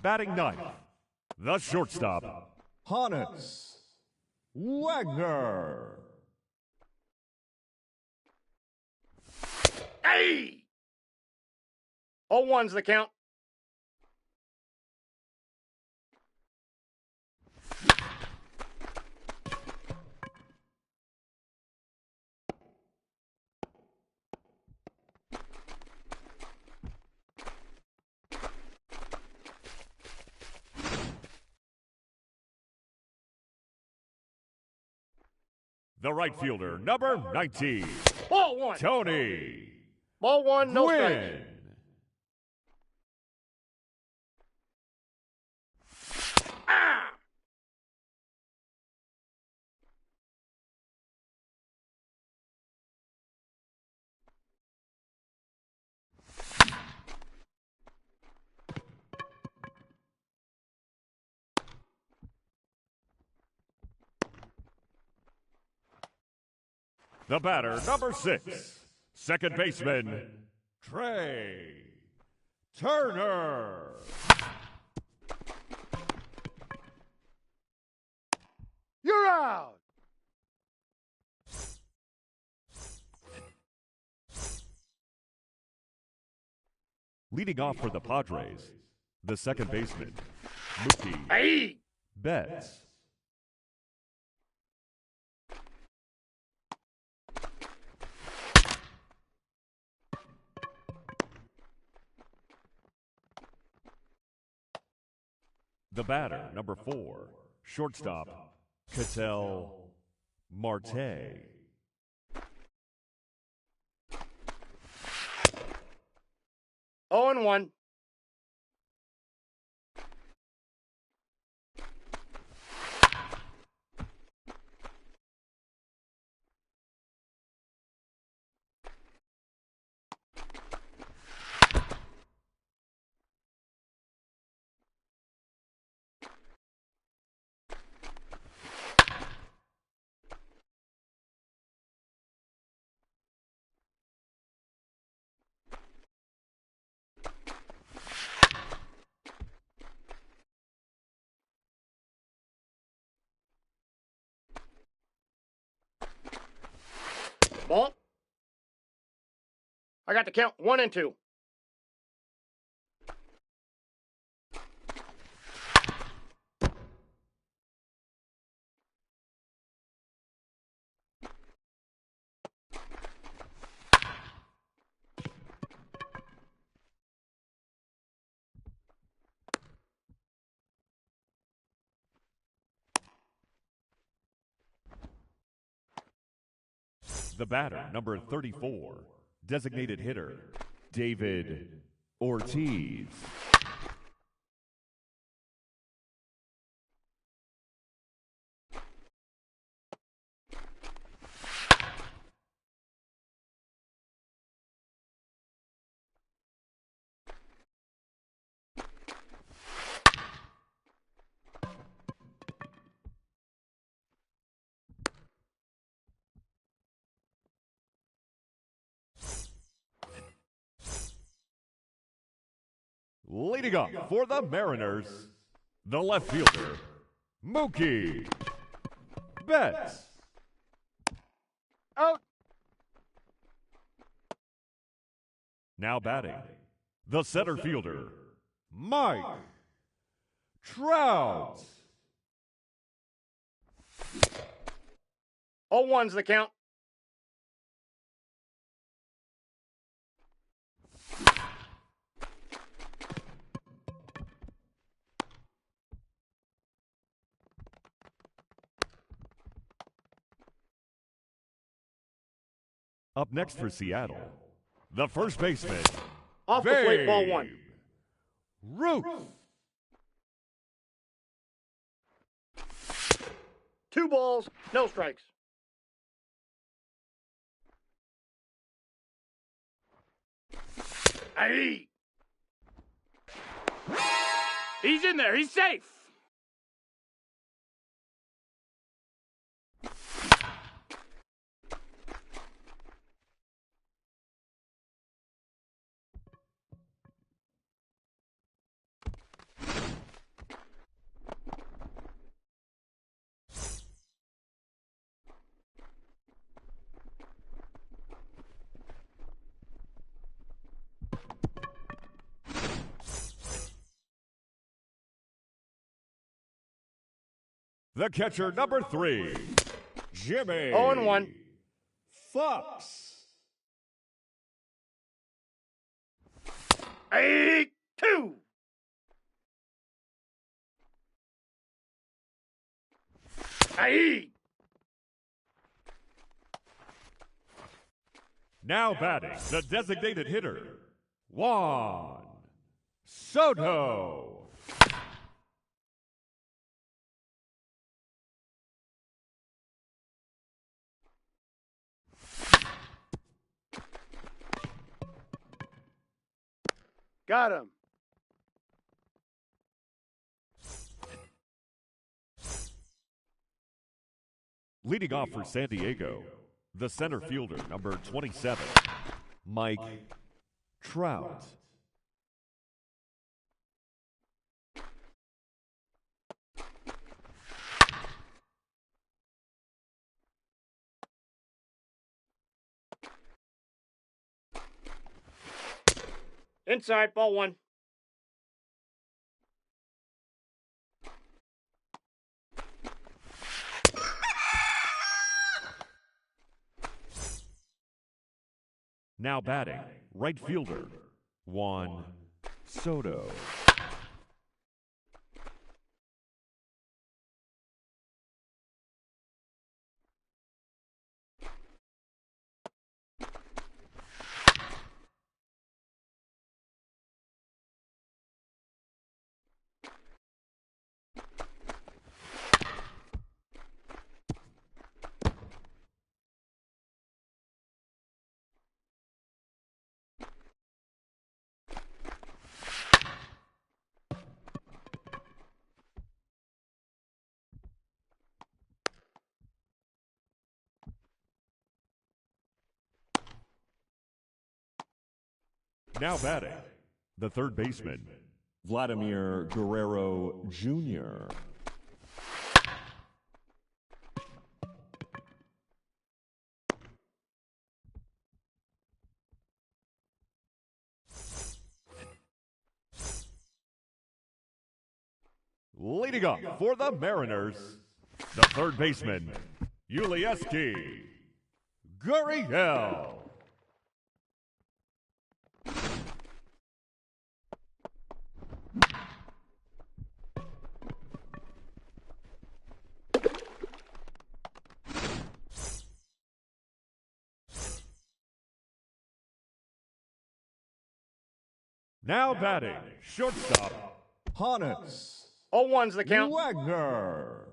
Batting ninth, the shortstop, Hannes Wagner. Hey! 0-1's the count. The right fielder, number 19, Ball one. Tony Ball one, no strikes. Gwynn. Ah! The batter, number 6, second baseman, Trey Turner. You're out. Leading off for the Padres, the second baseman, Mookie Hey! Betts. The batter, number 4, shortstop, Ketel Marte. Oh and 1. Ball. I got the count 1 and 2. The batter, number 34, designated hitter, David Ortiz. Leading up for the Mariners, the left fielder, Mookie Betts. Out. Now batting, the center fielder, Mike Trout. 0-1's the count. Up next for Seattle, the first baseman, Off the plate, ball 1. Ruth. 2 balls, no strikes. Hey! He's in there. He's safe. The catcher, number 3, Jimmy. 0-1. Fox. 8-2. Aye. Now batting, the designated hitter, Juan Soto. Got him. Leading off for San Diego, the center fielder, number 27, Mike Trout. Inside, ball 1. Now batting, right fielder, Juan Soto. Now batting, the third baseman, Vladimir Guerrero Jr. Leading up for the Mariners, the third baseman, Ulieski Gurriel. Now batting, shortstop, Hannes 0-1's the count. Wagner.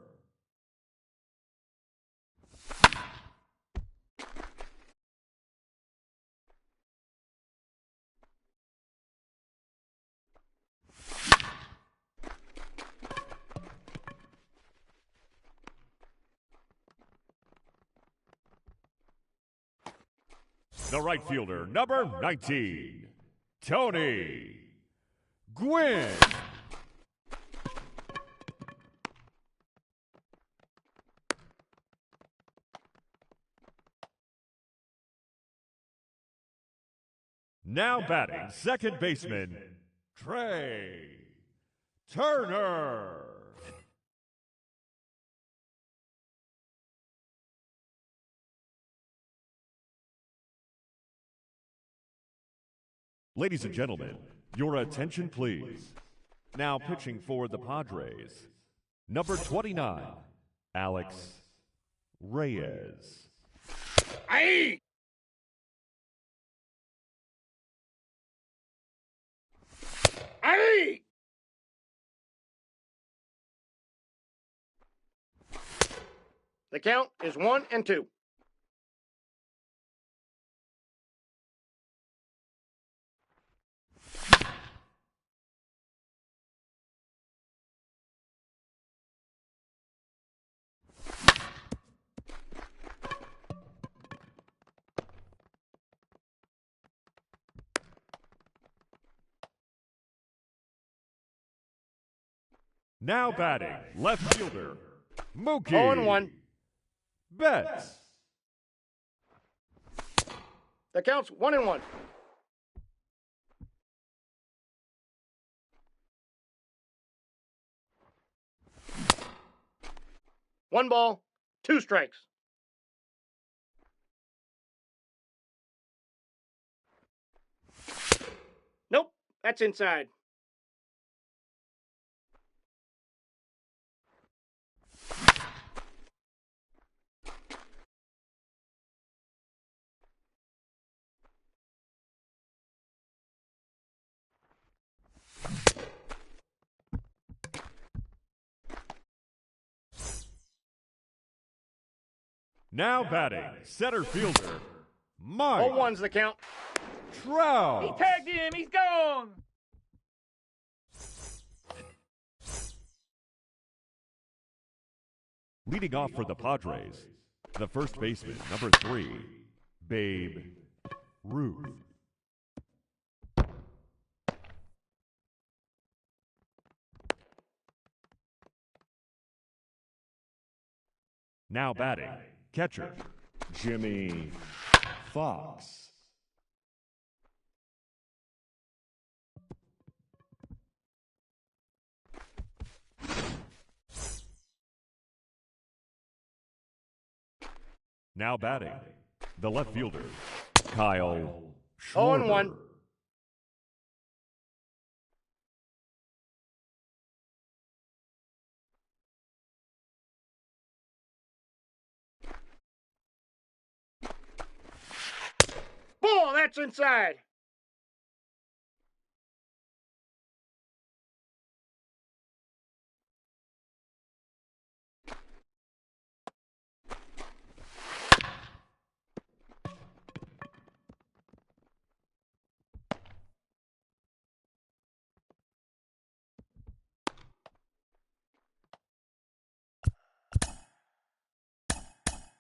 The right fielder, number 19, Tony Gwynn. Now batting, second baseman, Trey Turner. Ladies and gentlemen, your attention please. Now pitching for the Padres, number 29, Alex Reyes. Aye. Aye. The count is 1-2. Now batting, left fielder, Mookie 0-1. Betts. The count's 1-1. 1 ball, 2 strikes. Nope, that's inside. Now batting, center fielder, Mike 0-1's the count. Trout. He tagged him. He's gone. Leading off for the Padres, the first baseman, number 3, Babe Ruth. Now batting, catcher, Jimmy Fox. Now batting, the left fielder, Kyle Schwarber. 0-1. Ball, that's inside.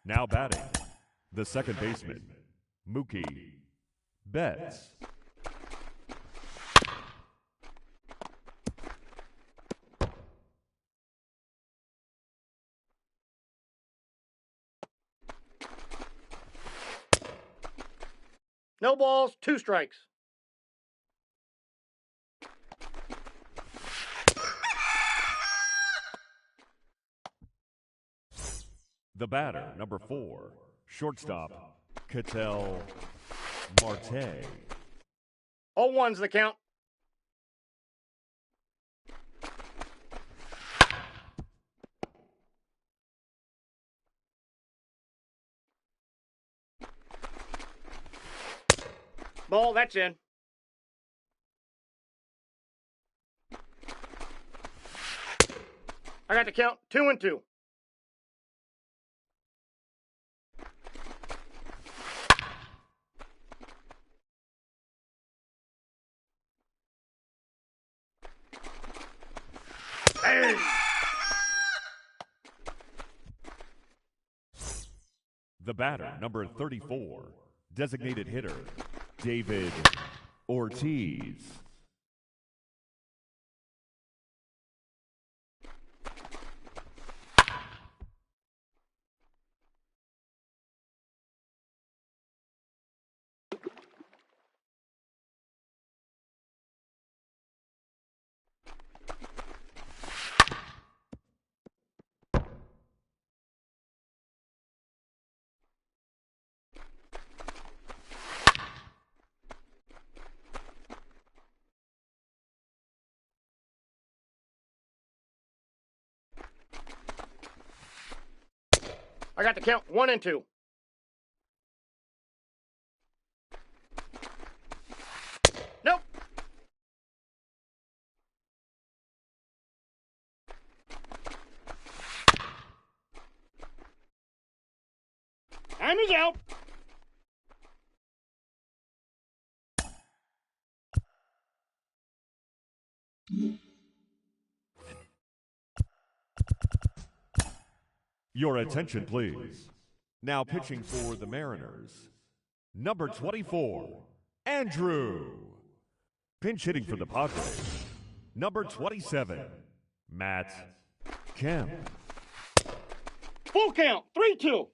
Now batting, the second baseman, Mookie Betts. No balls, 2 strikes. The batter, number 4, shortstop, Ketel Marte. 0-1's the count. Ball, that's in. I got the count, 2-2. Hey! The batter, number 34, designated hitter, David Ortiz. I got the count, 1-2. Nope. Time is out. Your attention, please. Now pitching for the Mariners, number 24, Andrew. Pinch hitting for the Padres, number 27, Matt Kemp. Full count, 3-2.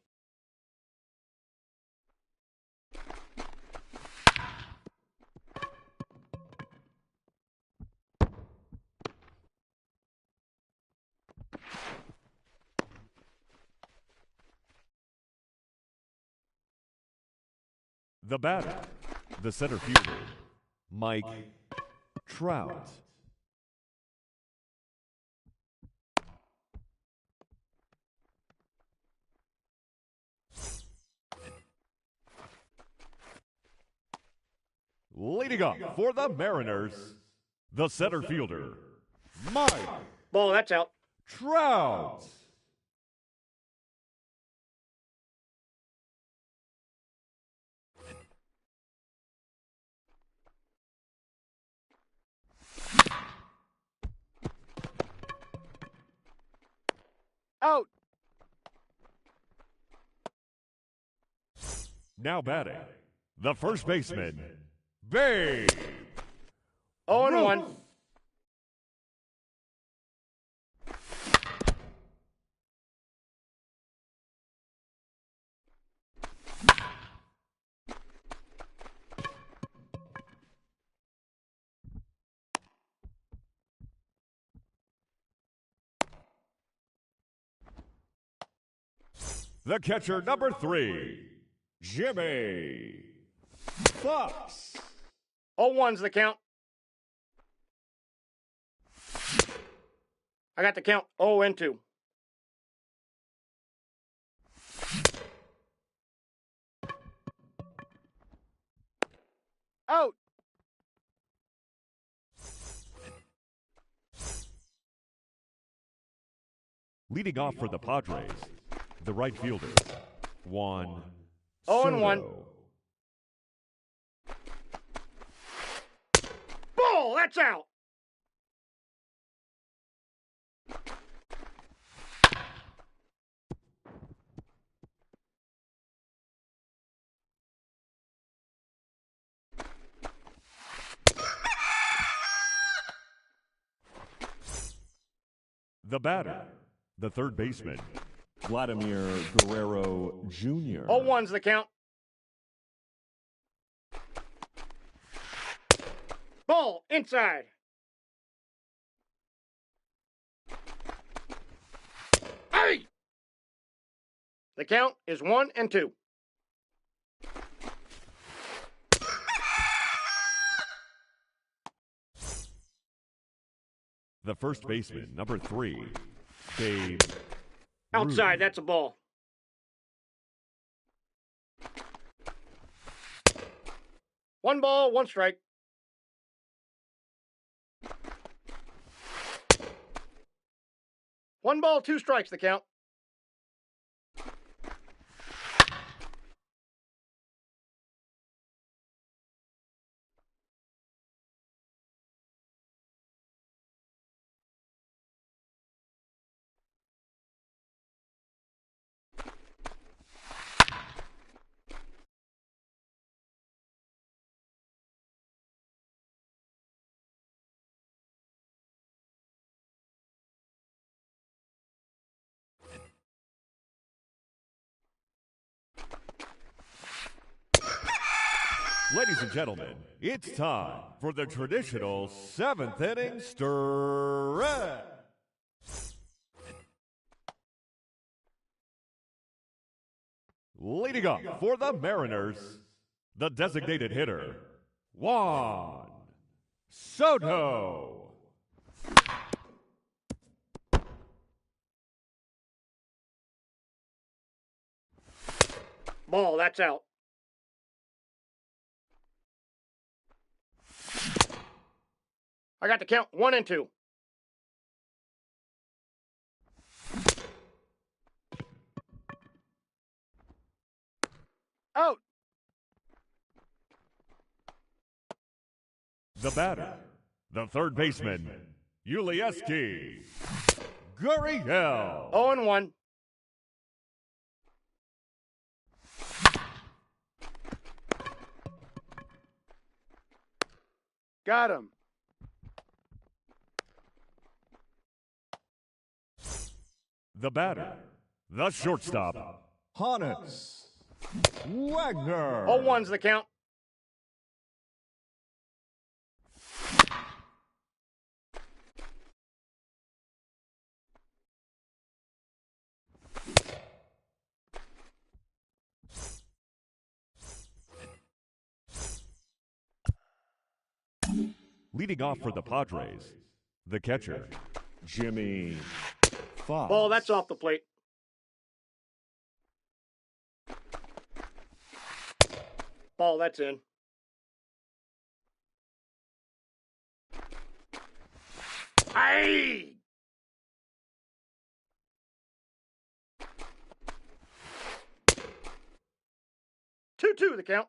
The batter, the center fielder, Mike Trout. Leading up for the Mariners, the center fielder, Mike Ball, that's out. Trout. Out. Now batting, the first baseman, Babe 0-1. The catcher, number 3, Jimmy Fox. 0-1's the count. I got the count 0-2. Out. Leading off for the Padres, the right fielder, Juan 0-1. Soto. Ball, that's out. The batter, the third baseman, Vladimir Guerrero Jr. 0-1's the count. Ball, inside. Hey! The count is 1-2. The first baseman, number 3, Babe Outside, Ruth. that's a ball. One ball, one strike. One ball, two strikes, the count. Ladies and gentlemen, it's time for the traditional 7th inning stretch. Leading up for the Mariners, the designated hitter, Juan Soto. Ball, that's out. I got the count 1-2. Out. The batter, the third baseman, Ulieski Gurriel. 0-1. Got him. The batter, the shortstop, Hannes Wagner. 0-1's the count. Leading off for the Padres, the catcher, Jimmy Fox. Ball, that's off the plate. Ball, that's in. Aye! 2-2 the count.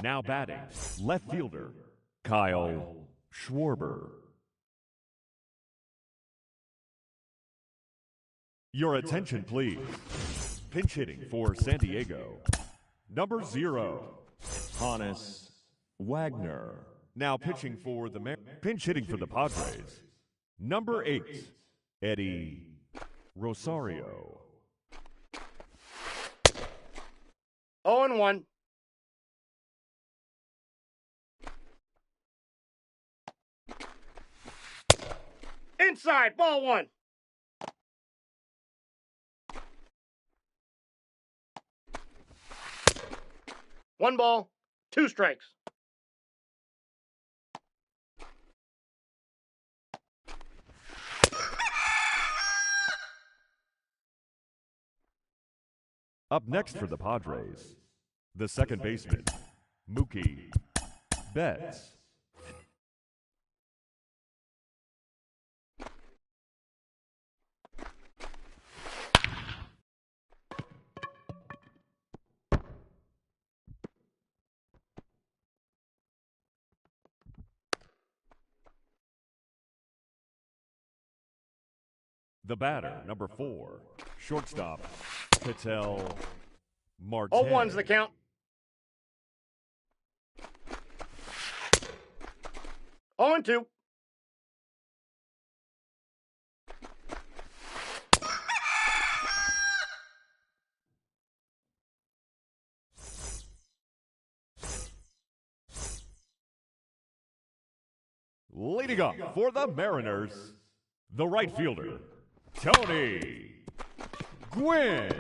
Now batting, left fielder, Kyle Schwarber. Your attention, please. Pinch hitting for San Diego, number 0, Hannes Wagner. Now pitching for the pinch hitting for the Padres, number 8, Eddie Rosario. 0-1. Inside, ball 1. One ball, 2 strikes. Up next for the Padres, the second baseman, Mookie Betts. The batter, number 4, shortstop, Patel Marte. 0-1's the count. Oh, 0-2. Leading up for the Mariners, the right fielder, Tony Gwynn.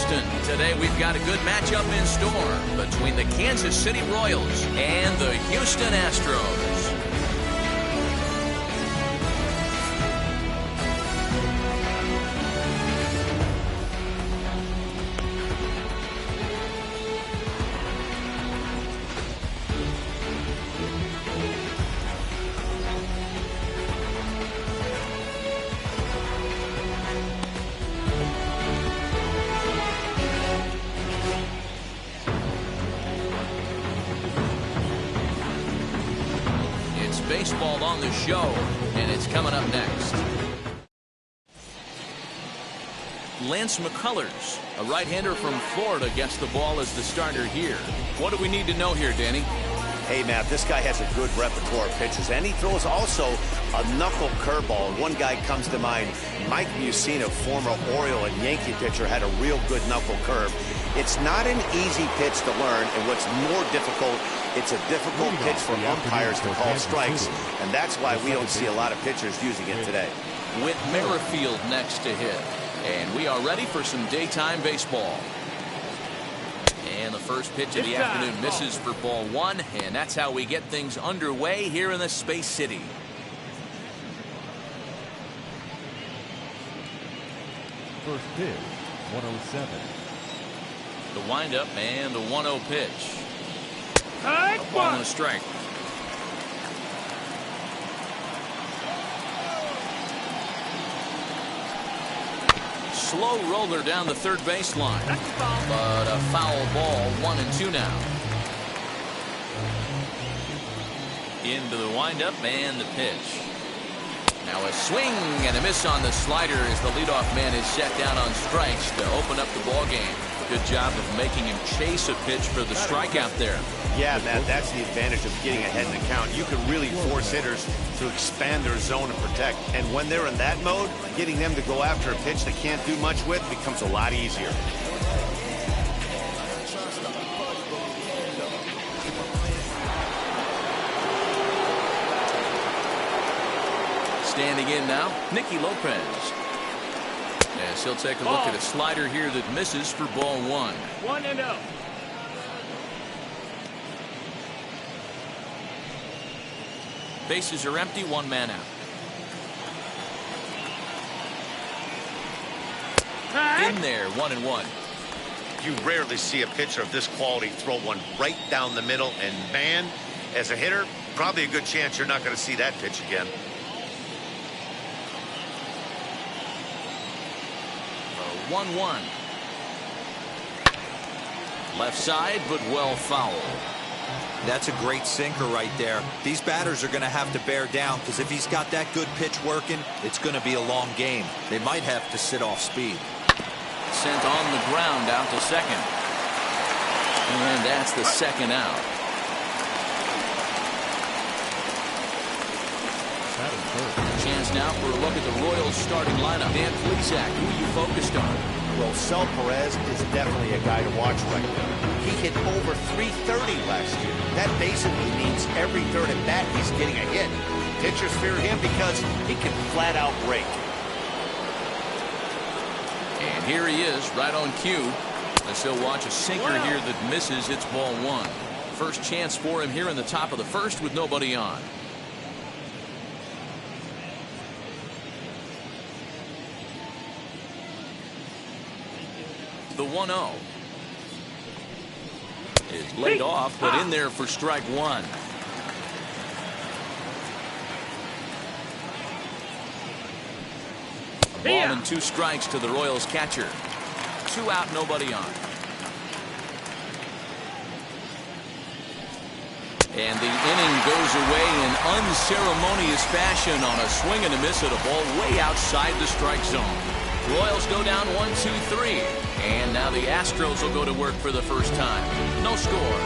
Houston. Today we've got a good matchup in store between the Kansas City Royals and the Houston Astros. Baseball on the show, and it's coming up next. Lance McCullers, a right-hander from Florida, gets the ball as the starter here. What do we need to know here, Danny? Hey, Matt, this guy has a good repertoire of pitches, and he throws also a knuckle curveball. One guy comes to mind, Mike Mussina, former Oriole and Yankee pitcher, had a real good knuckle curve. It's not an easy pitch to learn, and what's more difficult, it's a difficult pitch for umpires to call strikes, and that's why we don't see a lot of pitchers using it today. With Merrifield next to hit, and we are ready for some daytime baseball. And the first pitch of the afternoon misses for ball one, and that's how we get things underway here in the Space City. First pitch, 107. The windup and the 1-0 pitch. High Ball and a strike. Slow roller down the third baseline. But a foul ball, 1-2 now. Into the windup and the pitch. Now a swing and a miss on the slider as the leadoff man is set down on strikes to open up the ball game. Good job of making him chase a pitch for the strikeout there. Yeah, Matt, that's the advantage of getting ahead in the count. You can really force hitters to expand their zone and protect. And when they're in that mode, getting them to go after a pitch they can't do much with becomes a lot easier. Standing in now, Nicky Lopez. Yes, he'll take a look at a slider here that misses for ball one. 1-0. Bases are empty, one man out. In there, 1-1. You rarely see a pitcher of this quality throw one right down the middle, and man, as a hitter, probably a good chance you're not going to see that pitch again. 1-1. Left side, but well fouled. That's a great sinker right there. These batters are going to have to bear down, because if he's got that good pitch working, it's going to be a long game. They might have to sit off speed. Sent on the ground out to second. And that's the second out. Chance now for a look at the Royals starting lineup. Dan Plesac, who are you focused on? Well, Sel Perez is definitely a guy to watch right now. He hit over .330 last year. That basically means every third at bat he's getting a hit. Pitchers fear him because he can flat out break. And here he is, right on cue. As he'll watch a sinker here that misses. It's ball one. First chance for him here in the top of the first with nobody on. The 1-0 is laid off, but in there for strike one. Ball and 2 strikes to the Royals catcher. 2 out, nobody on. And the inning goes away in unceremonious fashion on a swing and a miss at a ball way outside the strike zone. Royals go down 1-2-3. And now the Astros will go to work for the first time. No score.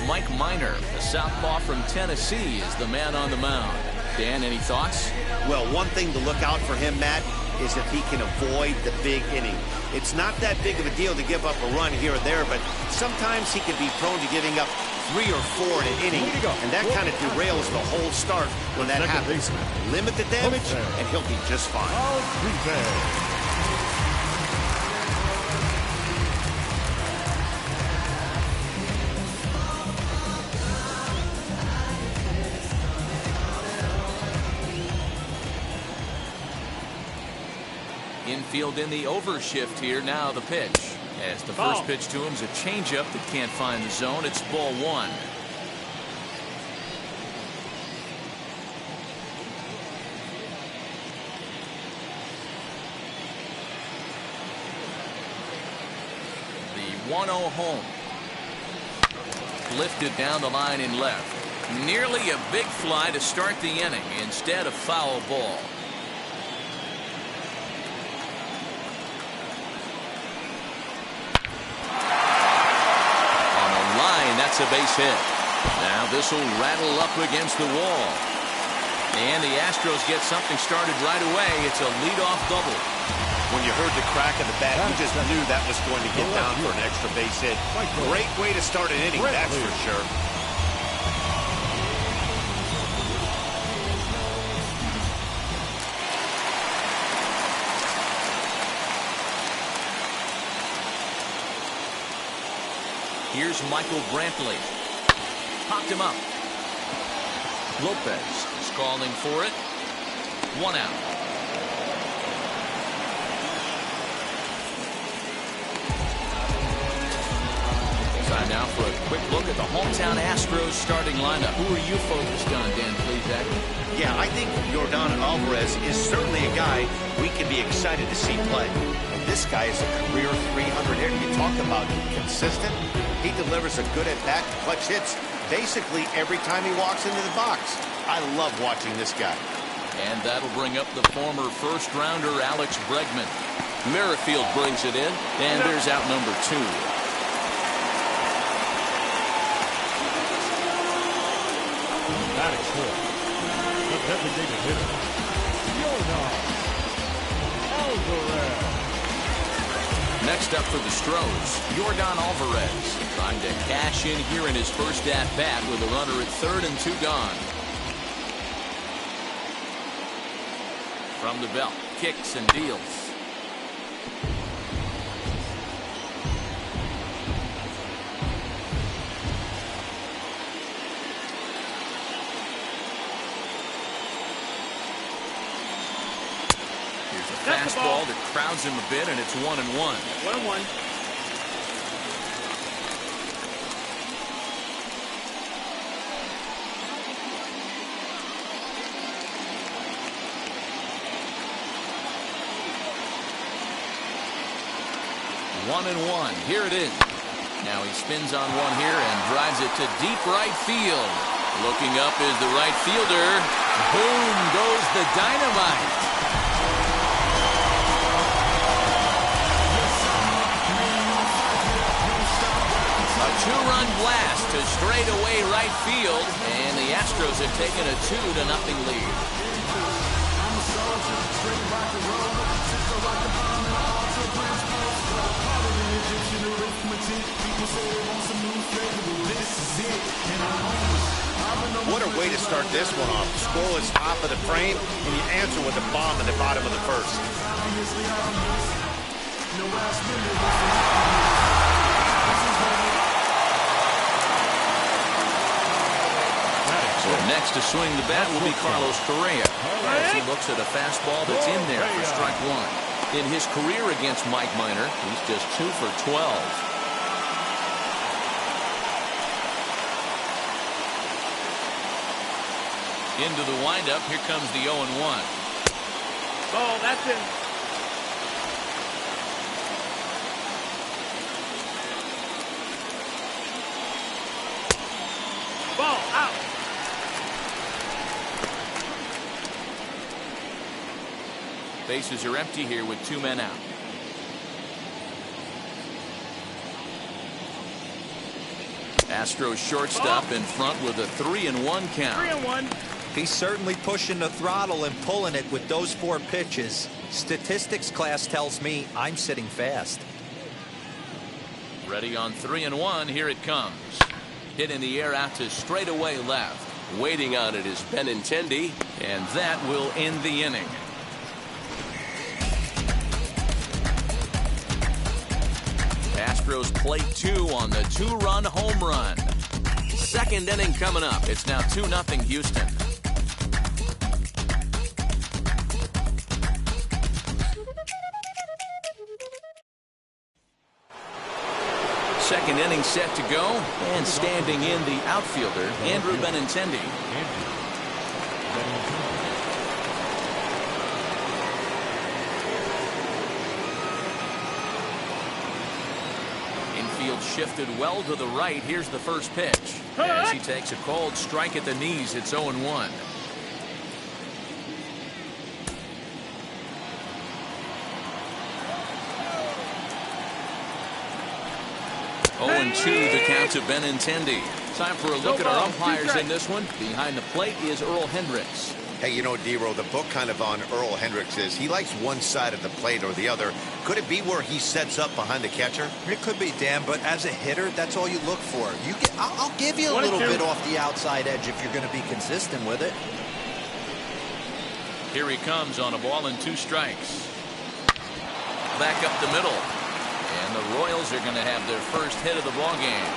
Mike Minor, the southpaw from Tennessee, is the man on the mound. Dan, any thoughts? Well, one thing to look out for him, Matt, is if he can avoid the big inning. It's not that big of a deal to give up a run here or there, but sometimes he can be prone to giving up 3 or 4 in an inning, and that kind of derails the whole start when that happens. Limit the damage, and he'll be just fine. Infield in the overshift here. Now the pitch. As the first pitch to him is a changeup that can't find the zone. It's ball 1. The 1-0 home. Lifted down the line in left. Nearly a big fly to start the inning. Instead, a foul ball. That's a base hit. Now this will rattle up against the wall. And the Astros get something started right away. It's a leadoff double. When you heard the crack of the bat, you just knew that was going to get down for an extra base hit. Great way to start an inning, that's for sure. Here's Michael Brantley. Popped him up. Lopez is calling for it. 1 out. Time now for a quick look at the hometown Astros starting lineup. Who are you focused on, Dan Plesac? Yeah, I think Yordan Alvarez is certainly a guy we can be excited to see play. And this guy is a career 300 hitter. You talk about consistent. He delivers a good at-bat, clutch hits basically every time he walks into the box. I love watching this guy. And that'll bring up the former first-rounder Alex Bregman. Merrifield brings it in, and there's out number 2. Batting fourth, the designated hitter, Yordan Alvarez. Next up for the Stros, Yordan Alvarez trying to cash in here in his first at-bat with a runner at third and 2 gone. From the belt, kicks and deals. Fastball that crowds him a bit, and it's 1-1. 1-1. Here it is. Now he spins on one here and drives it to deep right field. Looking up is the right fielder. Boom goes the dynamite. A 2-run blast to straightaway right field, and the Astros have taken a 2-0 lead. What a way to start this one off. Scoreless top of the frame, and you answer with a bomb in the bottom of the first. So next to swing the bat will be Carlos Correa, as he looks at a fastball that's in there for strike 1. In his career against Mike Minor, he's just 2 for 12. Into the windup, here comes the 0-1. Ball, that's in. Ball, out. Bases are empty here with 2 men out. Astros shortstop in front with a 3-1 count. 3-1. He's certainly pushing the throttle and pulling it with those 4 pitches. Statistics class tells me I'm sitting fast. Ready on 3-1. Here it comes. Hit in the air out to straightaway left. Waiting on it is Benintendi, and that will end the inning. Astros play 2 on the 2-run home run. Second inning coming up. It's now 2-0 Houston. Second inning set to go, and standing in the outfielder, Andrew Benintendi. Infield shifted well to the right. Here's the first pitch. As he takes a cold strike at the knees, it's 0-1. 0-2 the count to Benintendi. Time for a look at our umpires in this one. Behind the plate is Earl Hendricks. Hey, you know, D-Row, the book kind of on Earl Hendricks is he likes one side of the plate or the other. Could it be where he sets up behind the catcher? It could be, Dan, but as a hitter, that's all you look for. I'll give you a little bit off the outside edge if you're going to be consistent with it. Here he comes on a ball and 2 strikes. Back up the middle. And the Royals are going to have their first hit of the ball game.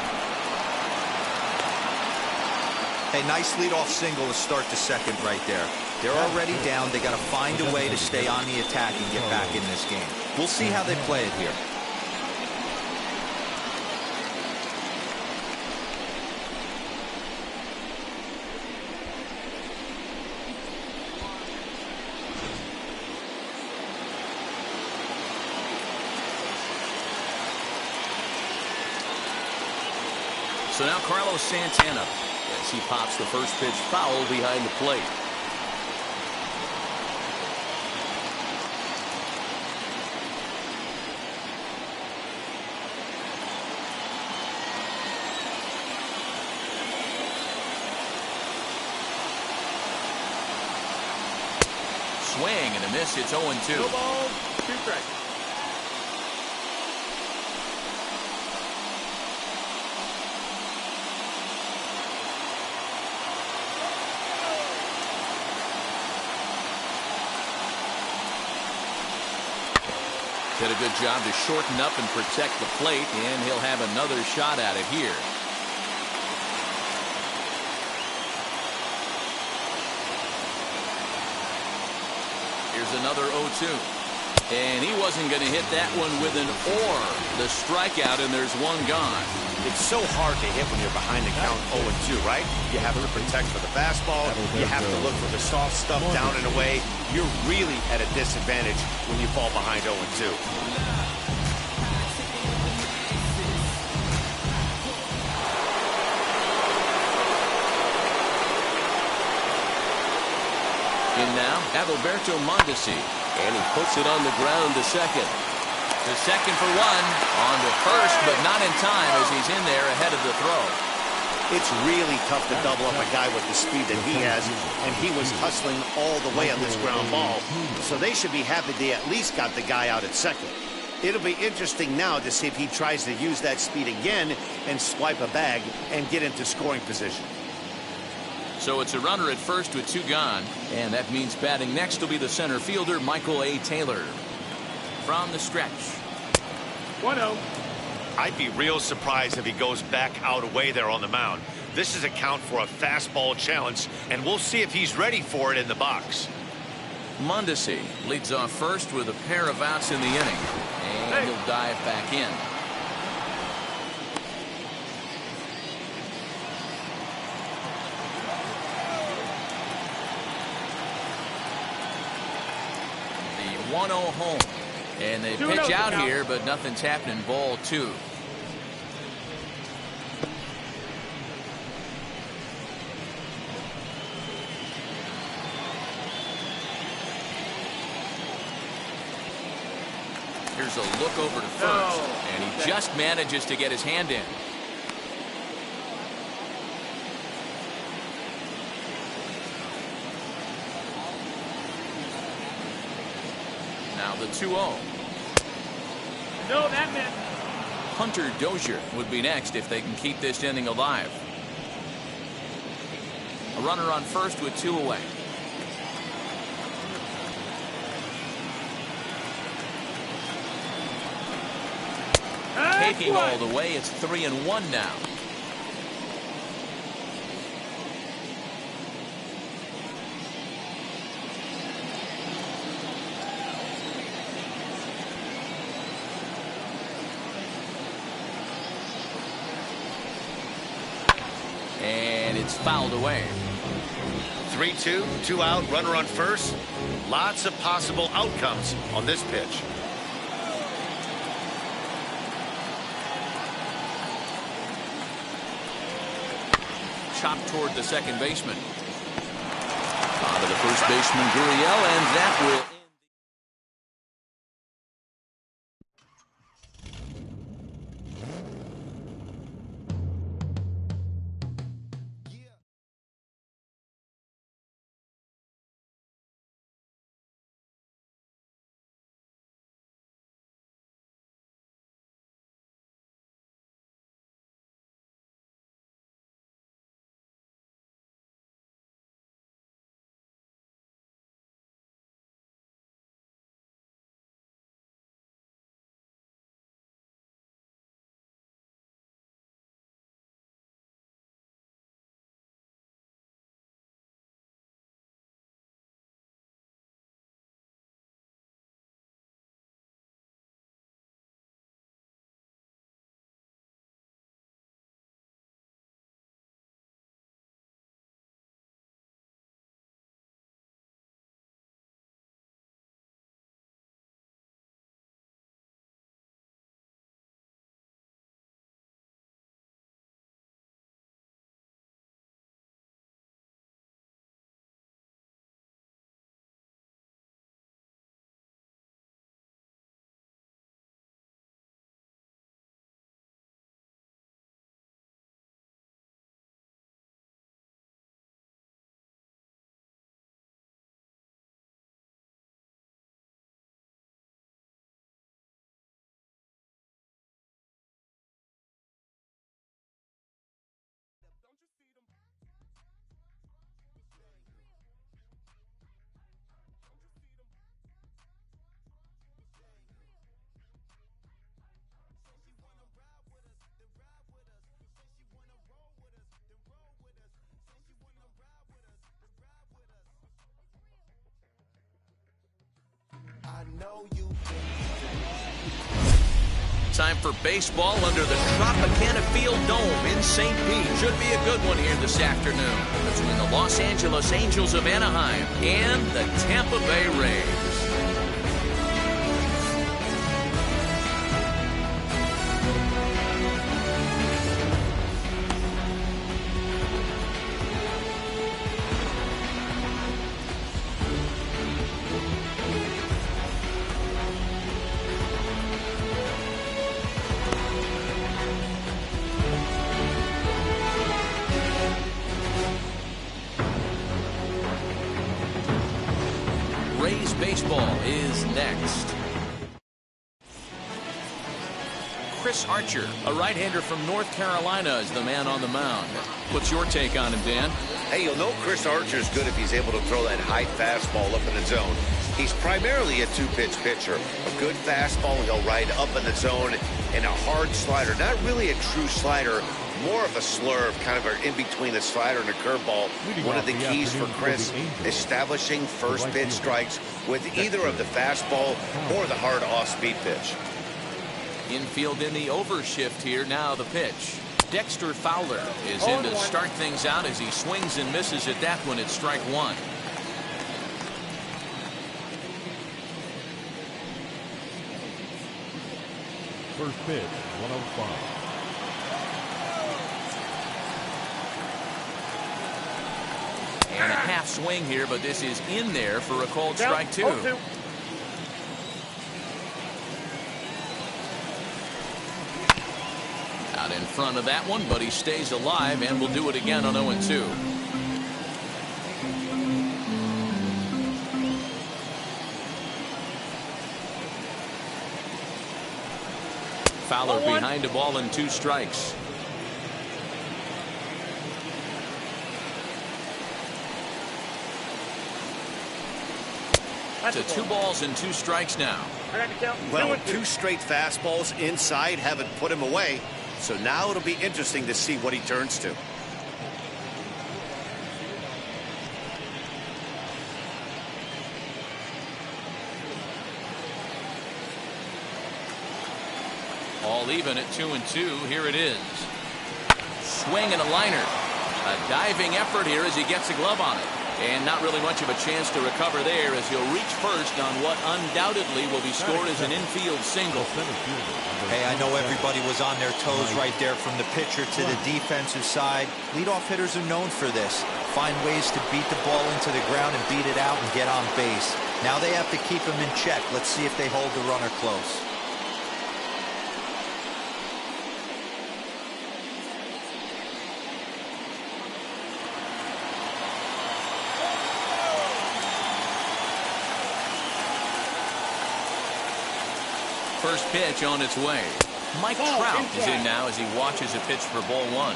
Hey, nice leadoff single to start the second right there. They're already down. They got to find a way to stay on the attack and get back in this game. We'll see how they play it here. So now Carlos Santana, as he pops the first pitch foul behind the plate. Swing and a miss. It's 0-2. No ball, 2 strikes. Did a good job to shorten up and protect the plate, and he'll have another shot at it here. Here's another 0-2. And he wasn't going to hit that one with an or. The strikeout, and there's one gone. It's so hard to hit when you're behind the count 0-2, right? You have to protect for the fastball. You have to look for the soft stuff down and away. You're really at a disadvantage when you fall behind 0-2. In now, Adalberto Mondesi. And he puts it on the ground to second. To second for 1. On to first, but not in time as he's in there ahead of the throw. It's really tough to double up a guy with the speed that he has, and he was hustling all the way on this ground ball. So they should be happy they at least got the guy out at second. It'll be interesting now to see if he tries to use that speed again and swipe a bag and get into scoring position. So it's a runner at first with 2 gone, and that means batting next will be the center fielder, Michael A. Taylor. From the stretch. 1-0. I'd be real surprised if he goes back out away there on the mound. This is a count for a fastball challenge, and we'll see if he's ready for it in the box. Mondesi leads off first with a pair of outs in the inning, and he'll dive back in. The 1-0 home. And they pitch out here, but nothing's happening. Ball 2. Here's a look over to first, and he just manages to get his hand in. Now the 2-0. No, that meant Hunter Dozier would be next if they can keep this inning alive. A runner on first with 2 away. Taking all the way, it's 3-1 now. And it's fouled away. 3-2, 2 out, runner on first. Lots of possible outcomes on this pitch. Chopped toward the second baseman. On to the first baseman, Gurriel, and that will end. Time for baseball under the Tropicana Field Dome in St. Pete. Should be a good one here this afternoon between the Los Angeles Angels of Anaheim and the Tampa Bay Rays. Rays baseball is next. Chris Archer, a right-hander from North Carolina, is the man on the mound. What's your take on him, Dan? Hey, you'll know Chris Archer's good if he's able to throw that high fastball up in the zone. He's primarily a two-pitch pitcher. A good fastball he'll ride up in the zone, and a hard slider. Not really a true slider, more of a slurve, kind of in between a slider and a curveball. One of the keys for Chris, establishing first pitch strikes with either of the fastball or the hard off-speed pitch. Infield in the overshift here. Now the pitch. Dexter Fowler is in to start things out as he swings and misses at that one. It's strike one. First pitch, 105. And a half swing here, but this is in there for a called strike two. Out in front of that one, but he stays alive and will do it again on 0-2. Fowler behind a ball and 2 strikes. To 2 balls and 2 strikes now. I got the count. Well, 2-2. 2 straight fastballs inside haven't put him away. So now it'll be interesting to see what he turns to. All even at 2-2. Here it is. Swing and a liner. A diving effort here as he gets a glove on it. And not really much of a chance to recover there as he'll reach first on what undoubtedly will be scored as an infield single. Hey, I know everybody was on their toes right there from the pitcher to the defensive side. Leadoff hitters are known for this. Find ways to beat the ball into the ground and beat it out and get on base. Now they have to keep him in check. Let's see if they hold the runner close. First pitch on its way. Mike Trout is in now as he watches a pitch for ball 1.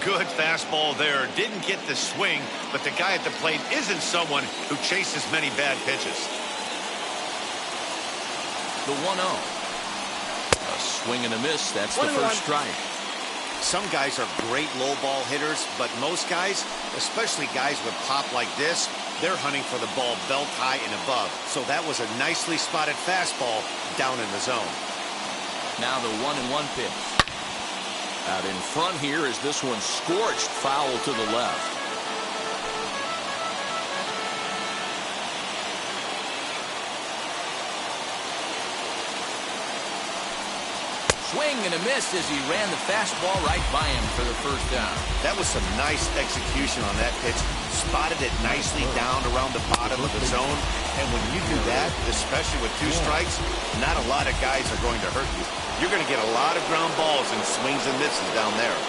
Good fastball there. Didn't get the swing, but the guy at the plate isn't someone who chases many bad pitches. The 1-0. A swing and a miss. That's the first strike. Some guys are great low ball hitters, but most guys, especially guys with pop like this, they're hunting for the ball belt high and above. So that was a nicely spotted fastball down in the zone. Now the 1-1 pitch. Out in front here is this one scorched foul to the left. Swing and a miss as he ran the fastball right by him for the first down. That was some nice execution on that pitch. Spotted it nicely down around the bottom of the zone. And when you do that, especially with 2 strikes, not a lot of guys are going to hurt you. You're going to get a lot of ground balls and swings and misses down there.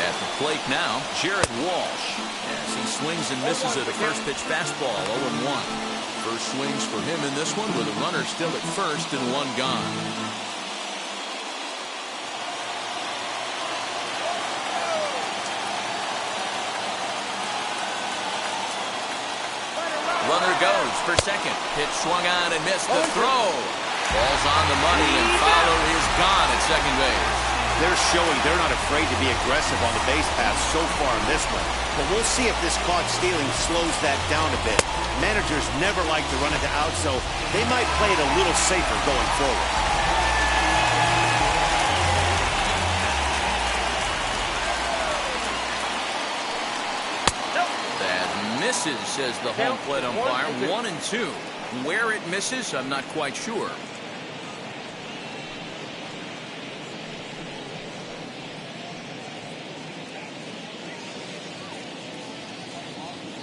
At the plate now, Jared Walsh, as he swings and misses at a first pitch fastball, 0-1. First swings for him in this one with a runner still at first and 1 gone. Runner goes for second. Pitch swung on and missed the throw. Ball's on the money and Fowler is gone at second base. They're showing they're not afraid to be aggressive on the base path so far in this one. But we'll see if this caught stealing slows that down a bit. Managers never like to run into out, so they might play it a little safer going forward. That misses, says the home plate umpire. 1-2. Where it misses, I'm not quite sure.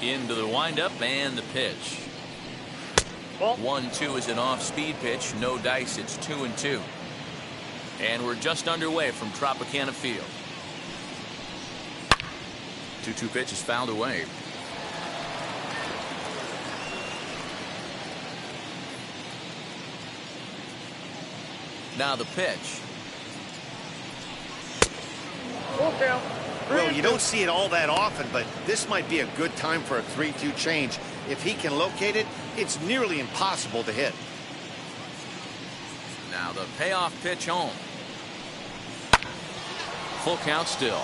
Into the windup and the pitch. 1-2 is an off-speed pitch. No dice. It's 2-2. And we're just underway from Tropicana Field. 2-2 pitch is fouled away. Now the pitch. Full count. Well, you don't see it all that often, but this might be a good time for a 3-2 change. If he can locate it, it's nearly impossible to hit. Now the payoff pitch home. Full count still.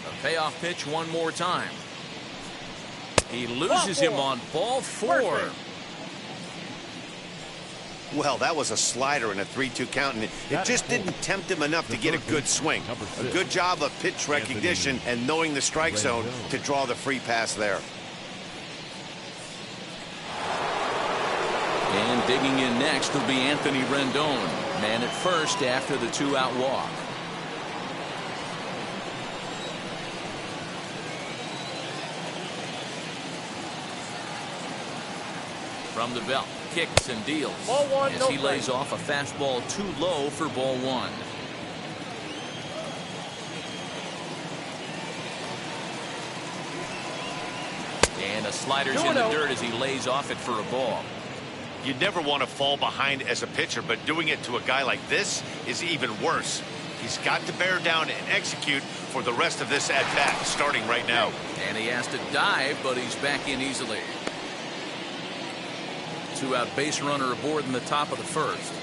A payoff pitch one more time. He loses him on ball 4. Well, that was a slider in a 3-2 count, and it just didn't tempt him enough to get a good swing. A good job of pitch recognition and knowing the strike zone to draw the free pass there. And digging in next will be Anthony Rendon, man at first after the 2-out walk. From the belt, kicks and deals Ball 1, as he lays off a fastball too low for ball 1. And a slider's in the dirt as he lays off it for a ball. You never want to fall behind as a pitcher, but doing it to a guy like this is even worse. He's got to bear down and execute for the rest of this at-bat, starting right now. And he has to dive, but he's back in easily. 2-out base runner aboard in the top of the first.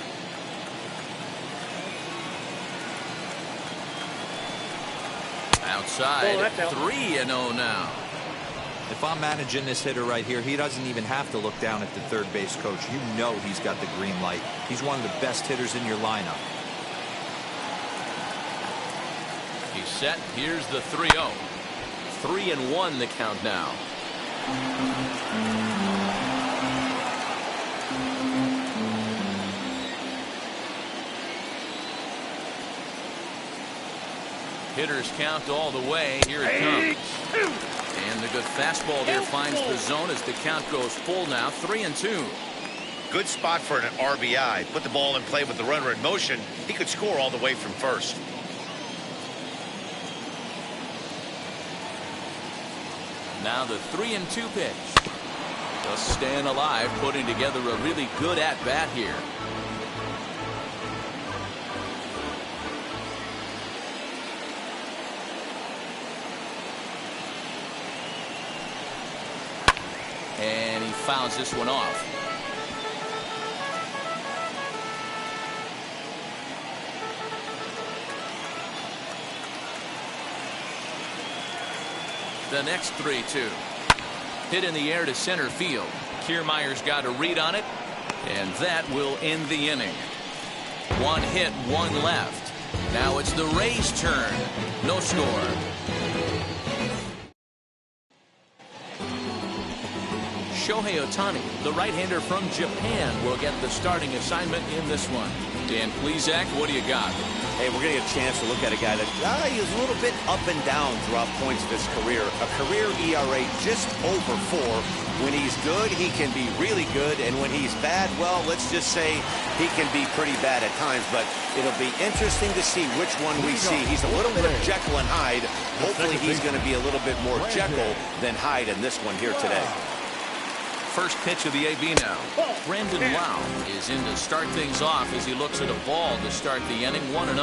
Outside, 3-0 now. If I'm managing this hitter right here, he doesn't even have to look down at the third base coach. You know he's got the green light. He's one of the best hitters in your lineup. He's set. Here's the 3-0. 3-1 the count now. Hitters count all the way. Here it comes. And the good fastball there finds the zone as the count goes full now. 3-2. Good spot for an RBI. Put the ball in play with the runner in motion. He could score all the way from first. Now the 3-2 pitch. Just staying alive, putting together a really good at-bat here. And he fouls this one off. The next 3-2. Hit in the air to center field. Kiermaier's got a read on it, and that will end the inning. 1 hit, 1 left. Now it's the Rays' turn. No score. Shohei Ohtani, the right-hander from Japan, will get the starting assignment in this one. Dan Plesac, what do you got? Hey, we're going to get a chance to look at a guy that he was a little bit up and down throughout points of his career. A career ERA just over 4. When he's good, he can be really good. And when he's bad, well, let's just say he can be pretty bad at times. But it'll be interesting to see which one we see. He's a little bit of Jekyll and Hyde. Hopefully he's going to be a little bit more Jekyll than Hyde in this one here today. First pitch of the AB now. Brendan Lau is in to start things off as he looks at a ball to start the inning. 1-0.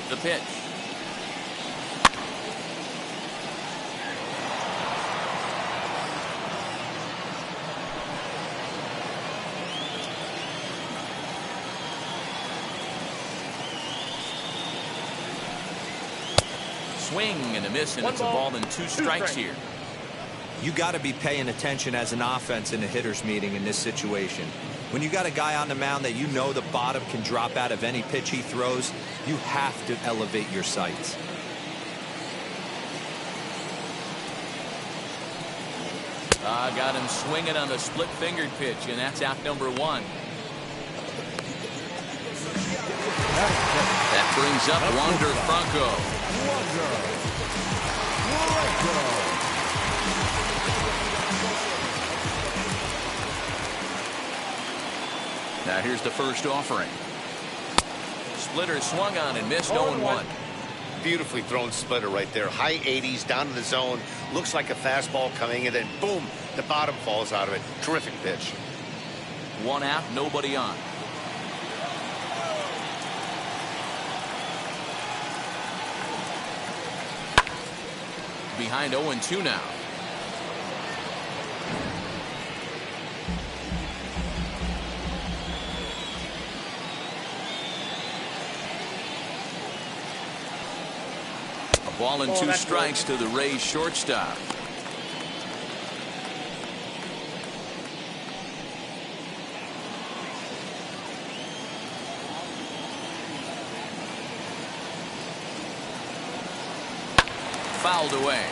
The pitch. Swing and a miss, and it's a ball and 2 strikes here. You got to be paying attention as an offense in a hitter's meeting in this situation. When you got a guy on the mound that you know the bottom can drop out of any pitch he throws, you have to elevate your sights. Got him swinging on the split-fingered pitch, and that's out number 1. That brings up Wander Franco. Now here's the first offering. Splitter swung on and missed. 0-1. Beautifully thrown splitter right there. High 80s down to the zone. Looks like a fastball coming in, and boom, the bottom falls out of it. Terrific pitch. 1 out, nobody on. Behind 0-2 now. A ball and 2 strikes to the Rays shortstop. Fouled away.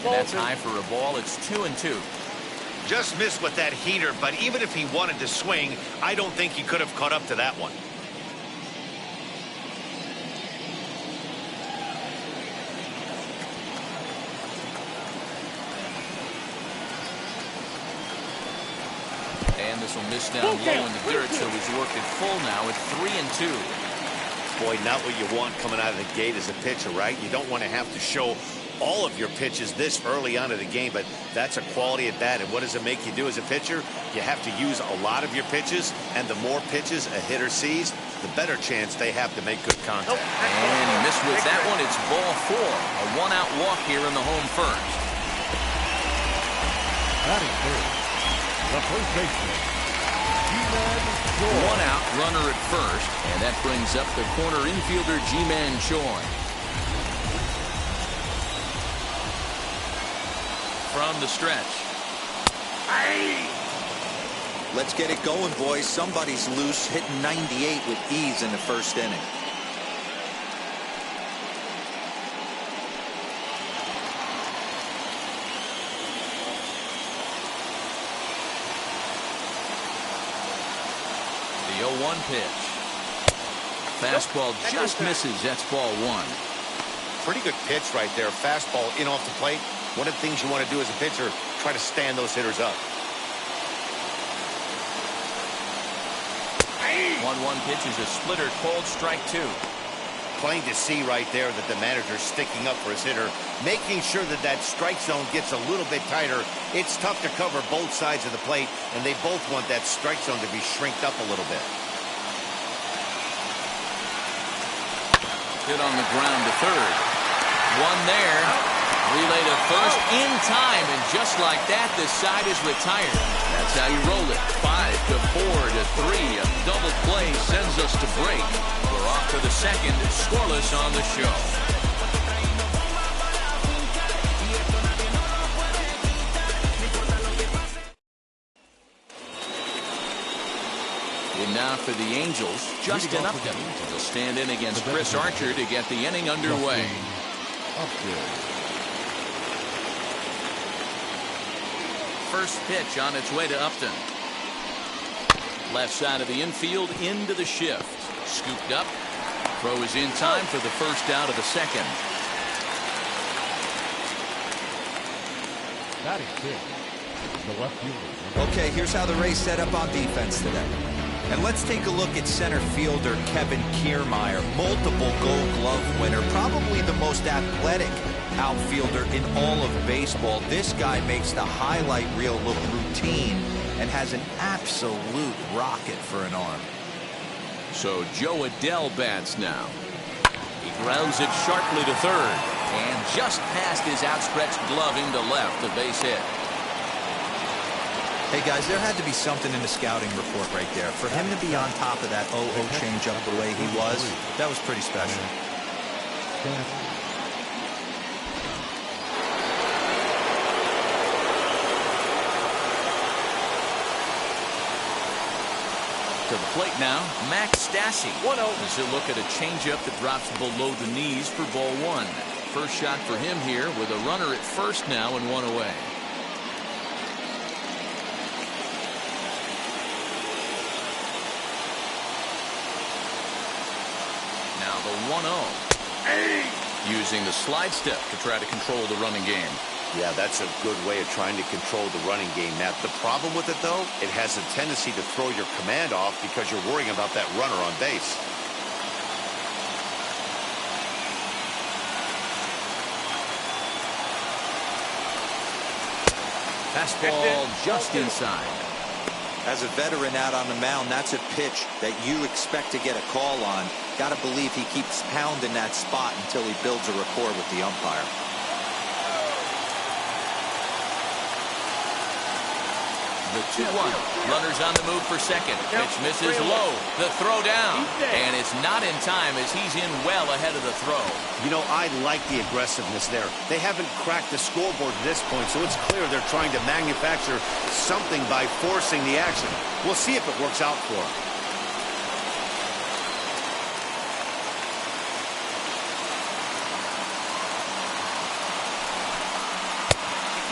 That's high for a ball. It's 2-2. Just missed with that heater, but even if he wanted to swing, I don't think he could have caught up to that one. This will miss down low in the dirt, so he's worked it full now at 3-2. Boy, not what you want coming out of the gate as a pitcher, right? You don't want to have to show all of your pitches this early on in the game, but that's a quality at bat. And what does it make you do as a pitcher? You have to use a lot of your pitches, and the more pitches a hitter sees, the better chance they have to make good contact. And he missed with that one. It's ball 4. A one-out walk here in the home first. Batting third, the first baseman, G-Man Choi. One out, runner at first, and that brings up the corner infielder G-Man Choi. From the stretch. Let's get it going, boys. Somebody's loose, hitting 98 with ease in the first inning. The 0-1 pitch. Fastball just misses. That's ball 1. Pretty good pitch right there. Fastball in off the plate. One of the things you want to do as a pitcher, try to stand those hitters up. 1-1 pitch is a splitter, called strike 2. Plain to see right there that the manager's sticking up for his hitter, making sure that that strike zone gets a little bit tighter. It's tough to cover both sides of the plate, and they both want that strike zone to be shrinked up a little bit. Hit on the ground to third. One there. Relay to first in time, and just like that, this side is retired. That's how you roll it. 5 to 4 to 3. A double play sends us to break. We're off to the second, scoreless on the show. And now for the Angels, Justin Upton will stand in against Chris Archer to get the inning underway. First pitch on its way to Upton. Left side of the infield into the shift. Scooped up. Throw is in time for the first out of the second. Batting fifth, the left fielder. Okay, here's how the Rays set up on defense today. And let's take a look at center fielder Kevin Kiermaier, multiple Gold Glove winner, probably the most athletic outfielder in all of baseball. This guy makes the highlight reel look routine and has an absolute rocket for an arm. So Joe Adele bats now. He grounds it sharply to third and just past his outstretched glove into left, a base hit. Hey guys, there had to be something in the scouting report right there. For him to be on top of that 0-0 changeup the way he was, that was pretty special. To the plate now, Max Stassi. 1-0. As he'll look at a changeup that drops below the knees for ball 1. First shot for him here with a runner at first now and 1 away. Now the 1-0. Using the slide step to try to control the running game. Yeah, that's a good way of trying to control the running game, Matt. The problem with it, though, it has a tendency to throw your command off because you're worrying about that runner on base. Fastball just inside. As a veteran out on the mound, that's a pitch that you expect to get a call on. Got to believe he keeps pounding that spot until he builds a rapport with the umpire. The 2-1. Runners on the move for second. Pitch misses low. The throw down. And it's not in time as he's in well ahead of the throw. You know, I like the aggressiveness there. They haven't cracked the scoreboard at this point, so it's clear they're trying to manufacture something by forcing the action. We'll see if it works out for them.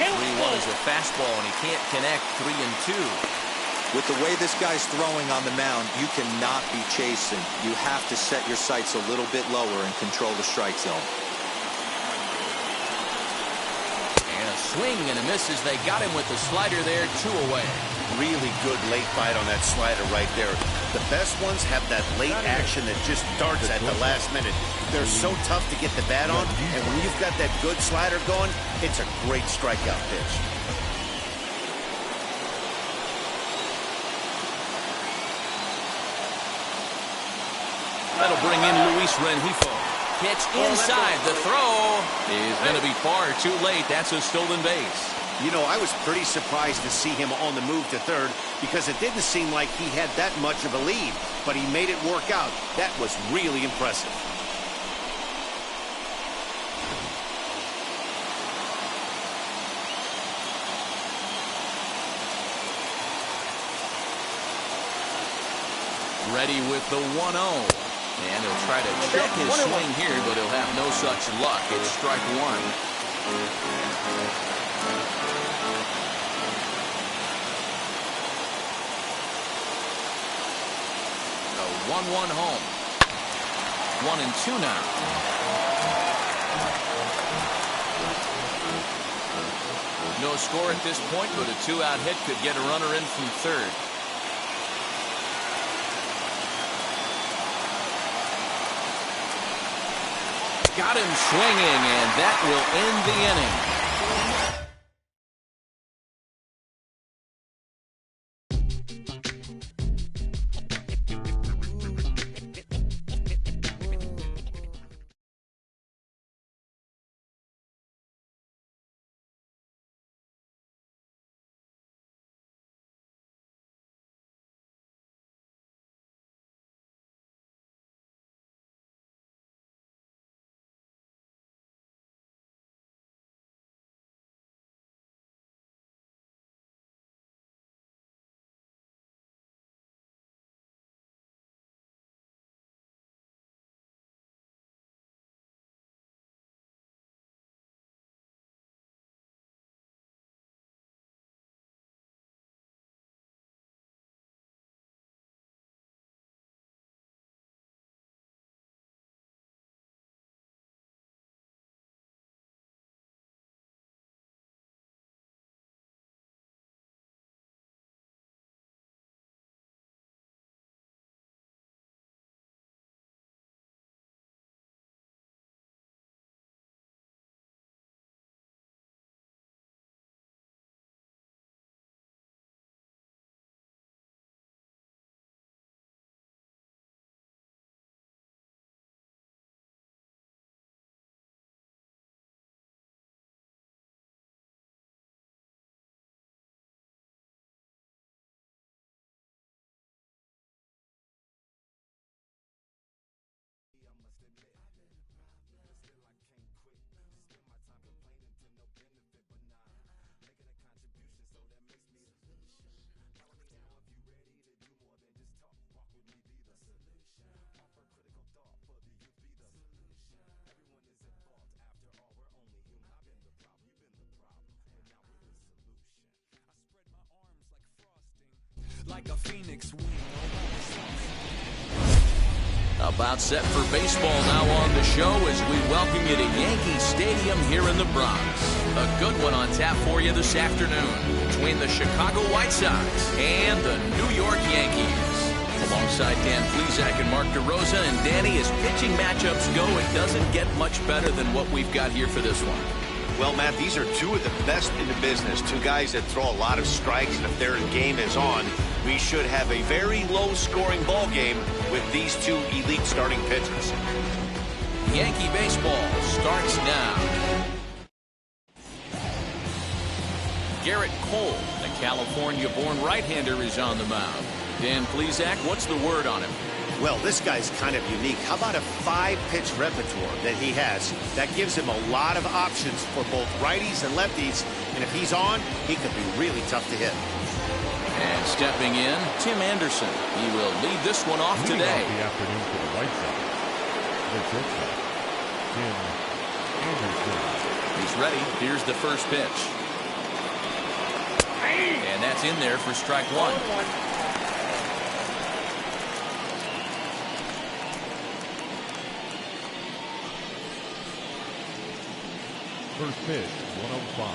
3-1 is a fastball, and he can't connect. 3-2. With the way this guy's throwing on the mound, you cannot be chasing. You have to set your sights a little bit lower and control the strike zone. And a swing and a miss as they got him with the slider there, 2 away. Really good late bite on that slider right there. The best ones have that late action that just darts at the last minute. They're so tough to get the bat on, and when you've got that good slider going, it's a great strikeout pitch. That'll bring in Luis Rengifo. Pitch inside. The throw is going to be far too late. That's a stolen base. You know, I was pretty surprised to see him on the move to third because it didn't seem like he had that much of a lead, but he made it work out. That was really impressive. Ready with the 1-0. And he'll try to check his swing here, but he'll have no such luck. It's strike 1. The 1-1 home. 1-2 now. No score at this point, but a 2-out hit could get a runner in from third. Got him swinging, and that will end the inning. Like a phoenix wing. About set for baseball now on the show as we welcome you to Yankee Stadium here in the Bronx. A good one on tap for you this afternoon between the Chicago White Sox and the New York Yankees. Alongside Dan Plesac and Mark DeRosa, and Danny, as pitching matchups go, it doesn't get much better than what we've got here for this one. Well, Matt, these are two of the best in the business. Two guys that throw a lot of strikes, and if their game is on, we should have a very low-scoring ball game with these two elite starting pitchers. Yankee baseball starts now. Garrett Cole, the California-born right-hander, is on the mound. Dan Plesac, what's the word on him? Well, this guy's kind of unique. How about a 5-pitch repertoire that he has? That gives him a lot of options for both righties and lefties. And if he's on, he could be really tough to hit. And stepping in, Tim Anderson. He will lead this one off today. The afternoon for the White Sox. The pitcher, Tim Anderson. He's ready. Here's the first pitch. And that's in there for strike 1. First pitch, 105.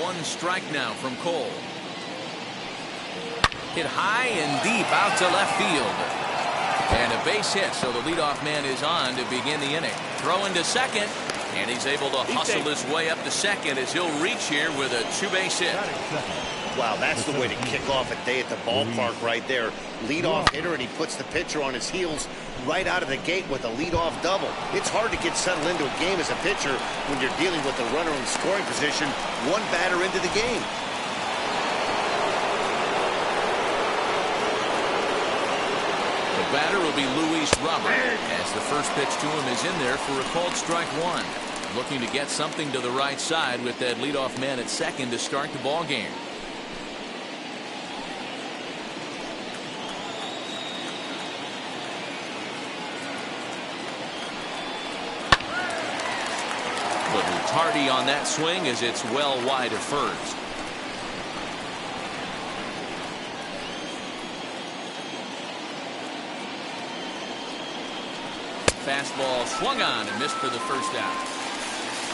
One strike now from Cole. Hit high and deep out to left field. And a base hit, so the leadoff man is on to begin the inning. Throw into second, and he's able to hustle his way up to second as he'll reach here with a two-base hit. Wow, that's the way to kick off a day at the ballpark right there. Leadoff hitter, and he puts the pitcher on his heels right out of the gate with a leadoff double. It's hard to get settled into a game as a pitcher when you're dealing with the runner in scoring position one batter into the game. The batter will be Luis Robert, as the first pitch to him is in there for a called strike one. Looking to get something to the right side with that leadoff man at second to start the ball game. Little tardy on that swing as it's well wide of first. Fastball swung on and missed for the first out.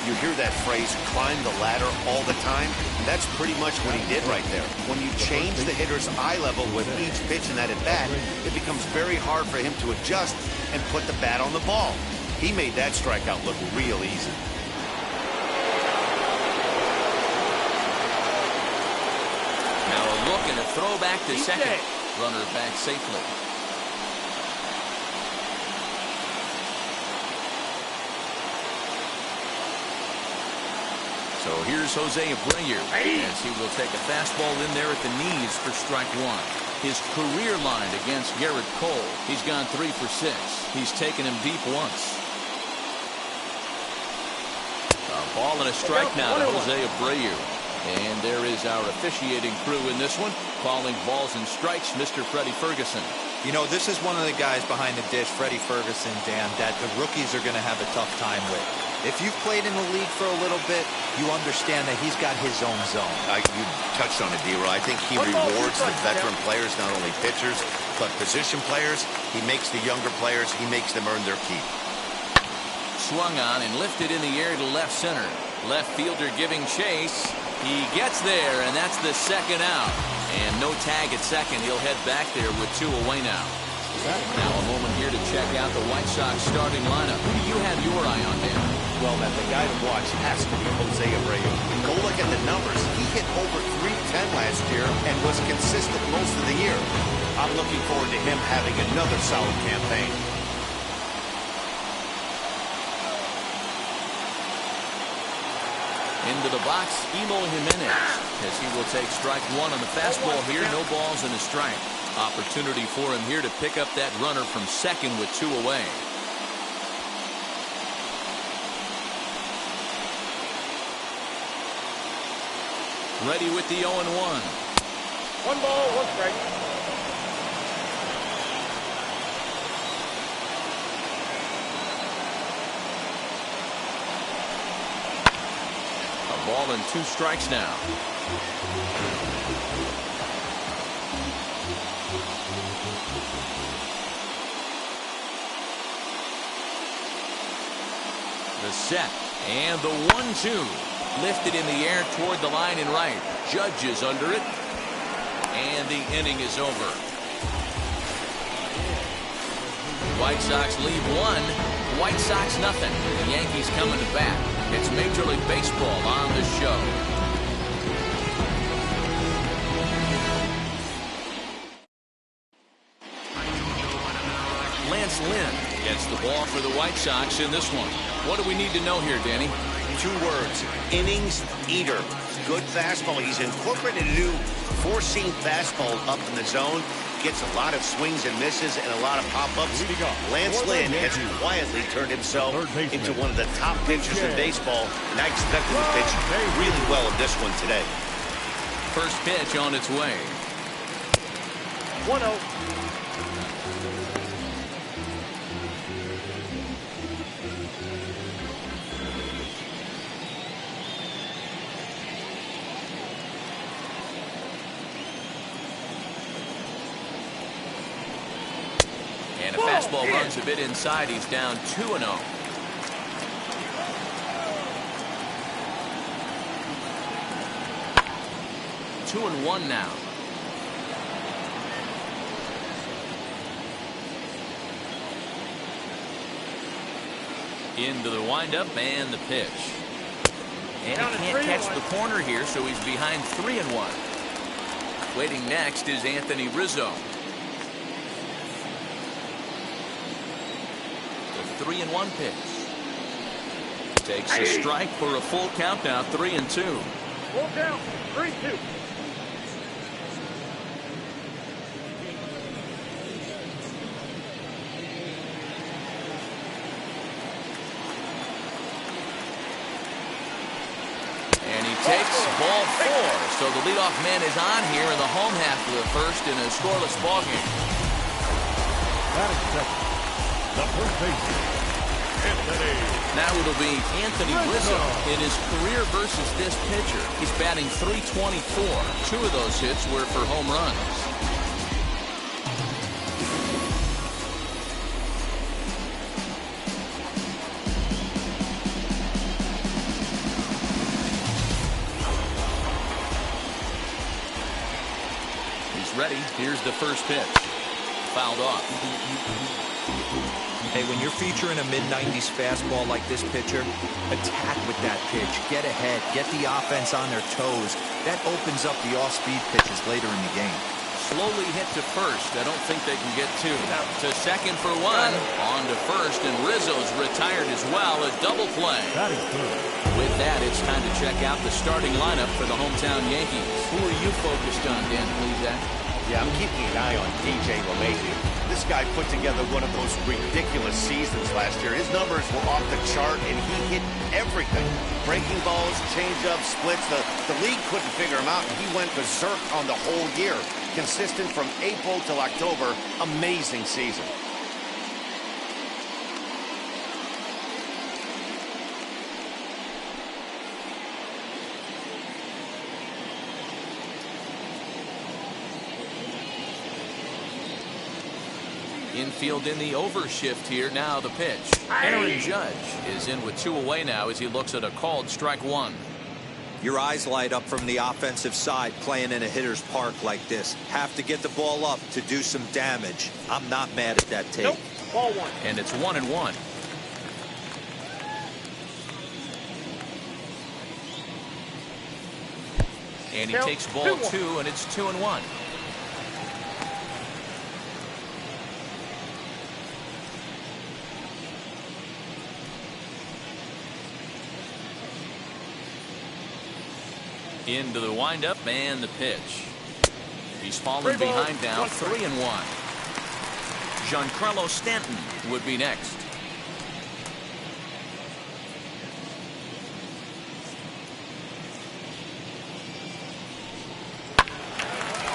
You hear that phrase, climb the ladder, all the time? That's pretty much what he did right there. When you change the hitter's eye level with each pitch in that at-bat, it becomes very hard for him to adjust and put the bat on the ball. He made that strikeout look real easy. Now a look and a throw back to second. Runner back safely. So here's Jose Abreu as he will take a fastball in there at the knees for strike one. His career line against Garrett Cole. He's gone 3 for 6. He's taken him deep once. A ball and a strike now to Jose Abreu. And there is our officiating crew in this one, calling balls and strikes, Mr. Freddie Ferguson. You know, this is one of the guys behind the dish, Freddie Ferguson, Dan, that the rookies are going to have a tough time with. If you've played in the league for a little bit, you understand that he's got his own zone. You touched on it, D-Roy. I think he rewards the veteran players, not only pitchers, but position players. He makes the younger players, he makes them earn their keep. Swung on and lifted in the air to left center. Left fielder giving chase. He gets there, and that's the second out. And no tag at second. He'll head back there with 2 away now. Now a moment here to check out the White Sox starting lineup. Who do you have your eye on, Dan? Well, man, the guy to watch has to be Jose Abreu. Go look at the numbers. He hit over .310 last year and was consistent most of the year. I'm looking forward to him having another solid campaign. Into the box, Eloy Jimenez, as he will take strike one on the fastball here. No balls and a strike. Opportunity for him here to pick up that runner from second with 2 away. Ready with the 0-1. 1 ball, 1 strike. A ball and 2 strikes now. The set and the 1-2. Lifted in the air toward the line and right. Judge is under it. And the inning is over. White Sox leave 1. White Sox nothing. The Yankees coming to bat. It's Major League Baseball on the show. Lance Lynn gets the ball for the White Sox in this one. What do we need to know here, Danny? 2 words, innings eater. Good fastball. He's incorporated a new 4-seam fastball up in the zone. Gets a lot of swings and misses and a lot of pop-ups. Lance Lynn has quietly turned himself into one of the top pitchers in baseball, and I expect him to pitch really well in this one today. First pitch on its way. 1-0. And a fastball runs a bit inside. He's down 2-0. 2-1 now. Into the windup and the pitch. And he can't catch the corner here, so he's behind 3-1. Waiting next is Anthony Rizzo. The 3-1 pitch. Takes a strike for a full count now, 3-2. Full count, 3-2. Takes ball 4, so the leadoff man is on here in the home half of the first in a scoreless ball game. Batting second, the first baseman, Anthony. Now it'll be Anthony Rizzo in his career versus this pitcher. He's batting .324. 2 of those hits were for home runs. Ready. Here's the first pitch. Fouled off. Hey, when you're featuring a mid-90s fastball like this pitcher, attack with that pitch. Get ahead. Get the offense on their toes. That opens up the off-speed pitches later in the game. Slowly hit to first. I don't think they can get 2. To second for 1. On to first, and Rizzo's retired as well. A double play. That is good. With that, it's time to check out the starting lineup for the hometown Yankees. Who are you focused on, Dan Plesac? Yeah, I'm keeping an eye on djrumi. This guy put together one of those ridiculous seasons last year. His numbers were off the chart, and he hit everything. Breaking balls, changeups, splits. The league couldn't figure him out, and he went berserk on the whole year. Consistent from April till October. Amazing season. Infield in the overshift here. Now the pitch. Aaron Judge is in with 2 away now as he looks at a called strike 1. Your eyes light up from the offensive side playing in a hitter's park like this. Have to get the ball up to do some damage. I'm not mad at that take. Nope. Ball 1. And it's 1-1. And he takes ball 2, and it's 2-1. Into the windup and the pitch. He's falling behind now, 3-1. Giancarlo Stanton would be next.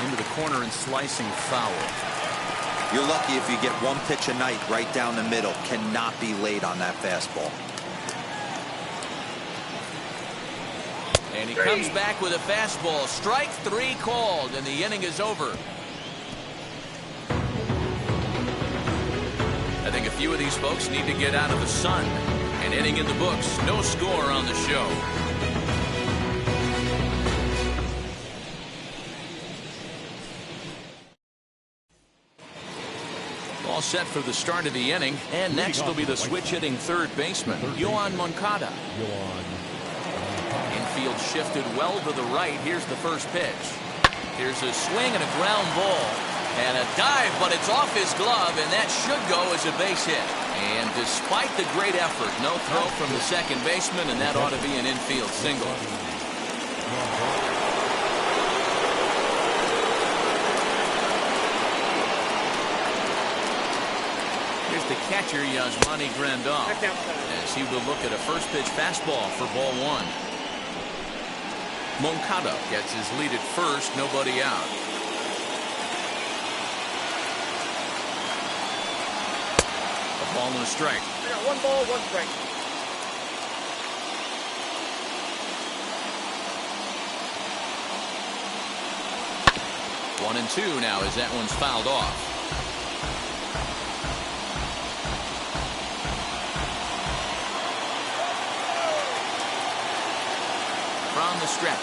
Into the corner and slicing foul. You're lucky if you get 1 pitch a night right down the middle. Cannot be late on that fastball. And he comes back with a fastball. Strike 3 called, and the inning is over. I think a few of these folks need to get out of the sun. An inning in the books. No score on the show. All set for the start of the inning. And next will be the switch-hitting third baseman, Yoan Moncada. Infield shifted well to the right. Here's the first pitch. Here's a swing and a ground ball. And a dive, but it's off his glove, and that should go as a base hit. And despite the great effort, no throw from the second baseman, and that ought to be an infield single. Here's the catcher, Yasmani Grandal, as he will look at a first pitch fastball for ball 1. Moncada gets his lead at first, nobody out. A ball and a strike. I got 1 ball, 1 strike. One and 2 now as that one's fouled off. From the stretch.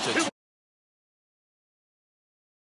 to